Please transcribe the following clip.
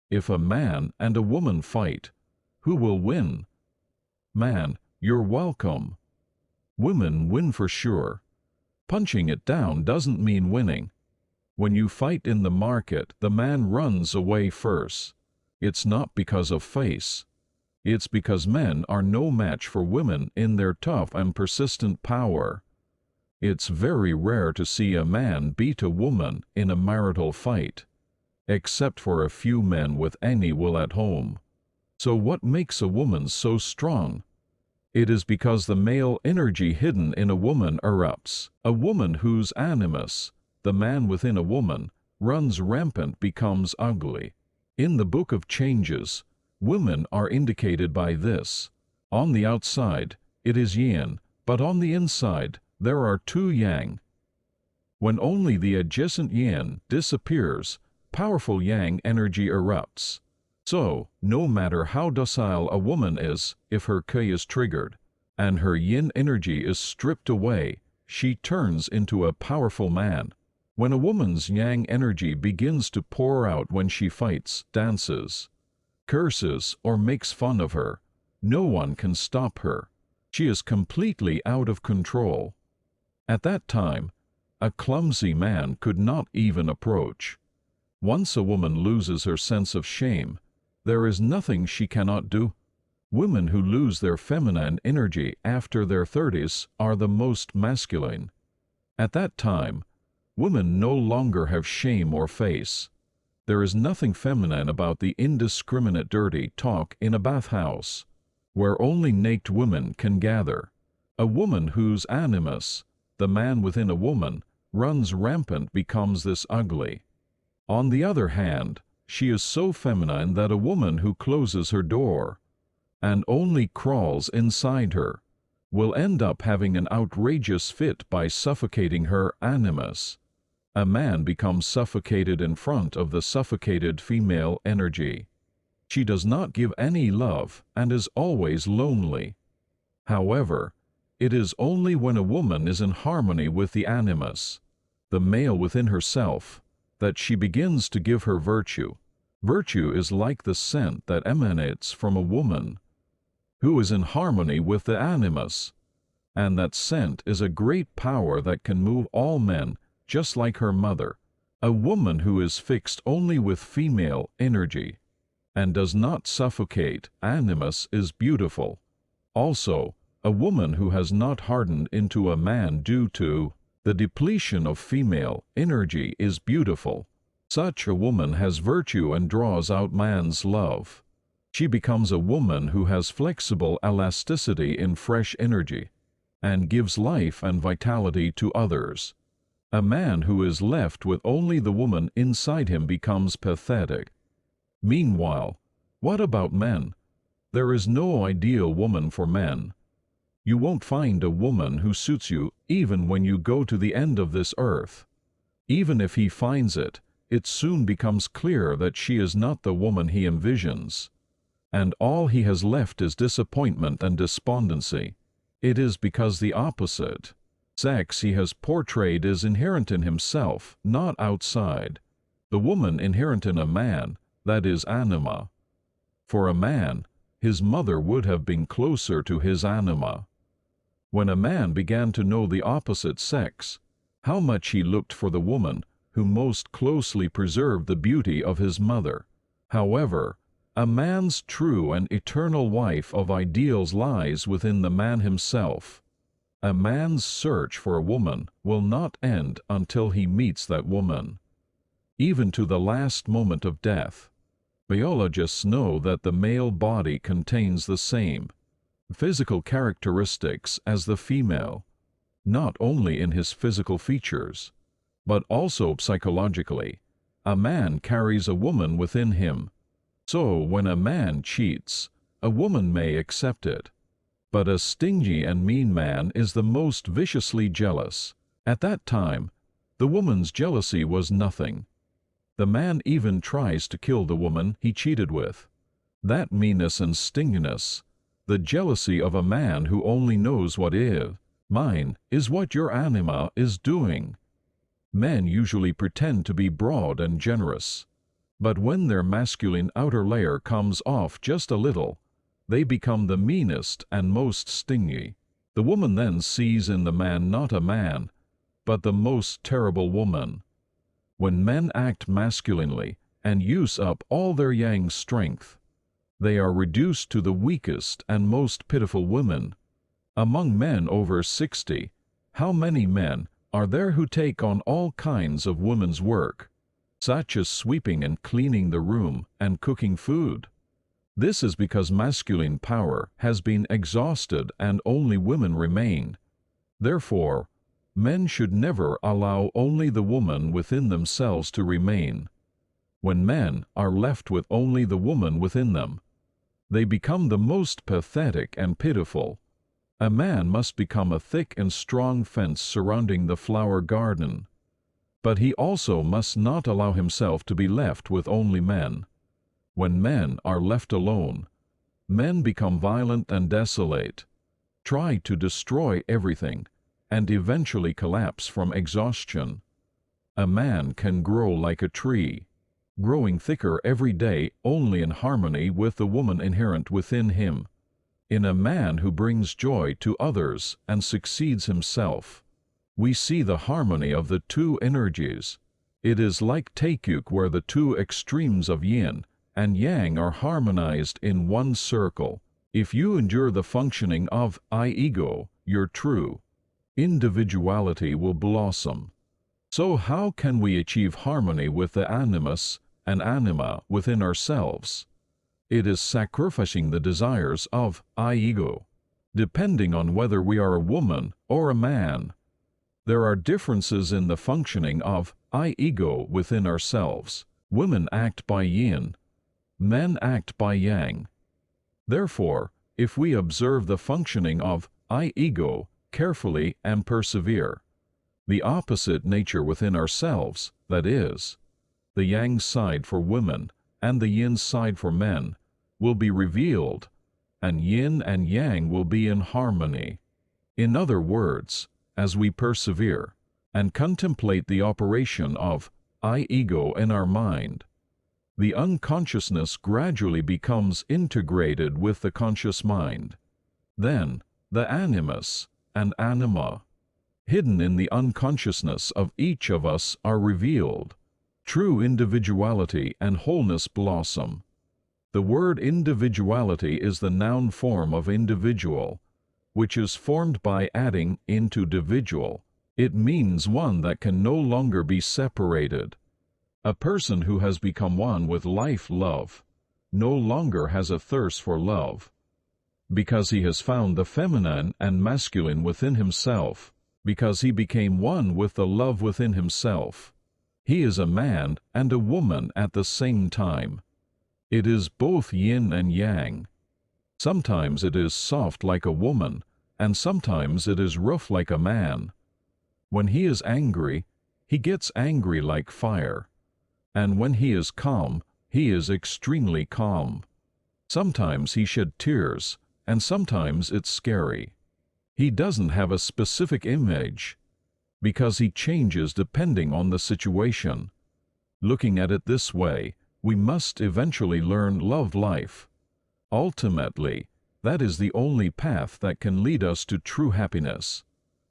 If a man and a woman fight, who will win? Man, you're welcome. Women win for sure. Punching it down doesn't mean winning. When you fight in the market, the man runs away first. It's not because of face. It's because men are no match for women in their tough and persistent power. It's very rare to see a man beat a woman in a marital fight, except for a few men with any will at home. So what makes a woman so strong? It is because the male energy hidden in a woman erupts. A woman whose animus, the man within a woman, runs rampant becomes ugly. In the Book of Changes, women are indicated by this. On the outside, it is yin, but on the inside, there are two yang. When only the adjacent yin disappears, powerful yang energy erupts. So, no matter how docile a woman is, if her ki is triggered, and her yin energy is stripped away, she turns into a powerful man. When a woman's yang energy begins to pour out when she fights, dances, curses, or makes fun of her, no one can stop her. She is completely out of control. At that time, a clumsy man could not even approach. Once a woman loses her sense of shame, there is nothing she cannot do. Women who lose their feminine energy after their 30s are the most masculine. At that time, women no longer have shame or face. There is nothing feminine about the indiscriminate dirty talk in a bathhouse, where only naked women can gather. A woman whose animus, the man within a woman, runs rampant becomes this ugly. On the other hand, she is so feminine that a woman who closes her door and only crawls inside her will end up having an outrageous fit by suffocating her animus. A man becomes suffocated in front of the suffocated female energy. She does not give any love and is always lonely. However, it is only when a woman is in harmony with the animus, the male within herself, that she begins to give her virtue. Virtue is like the scent that emanates from a woman who is in harmony with the animus, and that scent is a great power that can move all men, just like her mother. A woman who is fixed only with female energy and does not suffocate animus is beautiful. Also, a woman who has not hardened into a man due to the depletion of female energy is beautiful. Such a woman has virtue and draws out man's love. She becomes a woman who has flexible elasticity in fresh energy and gives life and vitality to others. A man who is left with only the woman inside him becomes pathetic. Meanwhile, what about men? There is no ideal woman for men. You won't find a woman who suits you even when you go to the end of this earth. Even if he finds it, it soon becomes clear that she is not the woman he envisions, and all he has left is disappointment and despondency. It is because the opposite sex he has portrayed is inherent in himself, not outside. The woman inherent in a man, that is anima. For a man, his mother would have been closer to his anima. When a man began to know the opposite sex, how much he looked for the woman who most closely preserved the beauty of his mother. However, a man's true and eternal wife of ideals lies within the man himself. A man's search for a woman will not end until he meets that woman, even to the last moment of death. Biologists know that the male body contains the same physical characteristics as the female, not only in his physical features, but also psychologically. A man carries a woman within him. So when a man cheats, a woman may accept it. But a stingy and mean man is the most viciously jealous. At that time, the woman's jealousy was nothing. The man even tries to kill the woman he cheated with. That meanness and stinginess, the jealousy of a man who only knows what is mine, is what your anima is doing. Men usually pretend to be broad and generous, But when their masculine outer layer comes off just a little, they become the meanest and most stingy. The woman then sees in the man not a man, but the most terrible woman. When men act masculinely and use up all their yang strength, they are reduced to the weakest and most pitiful women. Among men over 60, how many men are there who take on all kinds of women's work, such as sweeping and cleaning the room and cooking food? This is because masculine power has been exhausted and only women remain. Therefore, men should never allow only the woman within themselves to remain. When men are left with only the woman within them, they become the most pathetic and pitiful. A man must become a thick and strong fence surrounding the flower garden. But he also must not allow himself to be left with only men. When men are left alone, men become violent and desolate, try to destroy everything, and eventually collapse from exhaustion. A man can grow like a tree, growing thicker every day only in harmony with the woman inherent within him. In a man who brings joy to others and succeeds himself, we see the harmony of the two energies. It is like taekyuk, where the two extremes of yin and yang are harmonized in one circle. If you endure the functioning of I-ego, your true individuality will blossom. So how can we achieve harmony with the animus and anima within ourselves? It is sacrificing the desires of I-ego, depending on whether we are a woman or a man. There are differences in the functioning of I-ego within ourselves. Women act by yin, men act by yang. Therefore, if we observe the functioning of I-ego carefully and persevere, the opposite nature within ourselves, that is, the yang side for women and the yin side for men, will be revealed, and yin and yang will be in harmony. In other words, as we persevere and contemplate the operation of I-ego in our mind, the unconsciousness gradually becomes integrated with the conscious mind. Then, the animus and anima, hidden in the unconsciousness of each of us, are revealed. True individuality and wholeness blossom. The word individuality is the noun form of individual, which is formed by adding into dividual. It means one that can no longer be separated. A person who has become one with life love no longer has a thirst for love, because he has found the feminine and masculine within himself, because he became one with the love within himself. He is a man and a woman at the same time. It is both yin and yang. Sometimes it is soft like a woman, and sometimes it is rough like a man. When he is angry, he gets angry like fire. And when he is calm, he is extremely calm. Sometimes he sheds tears, and sometimes it's scary. He doesn't have a specific image, because he changes depending on the situation. Looking at it this way, we must eventually learn love life. Ultimately, that is the only path that can lead us to true happiness.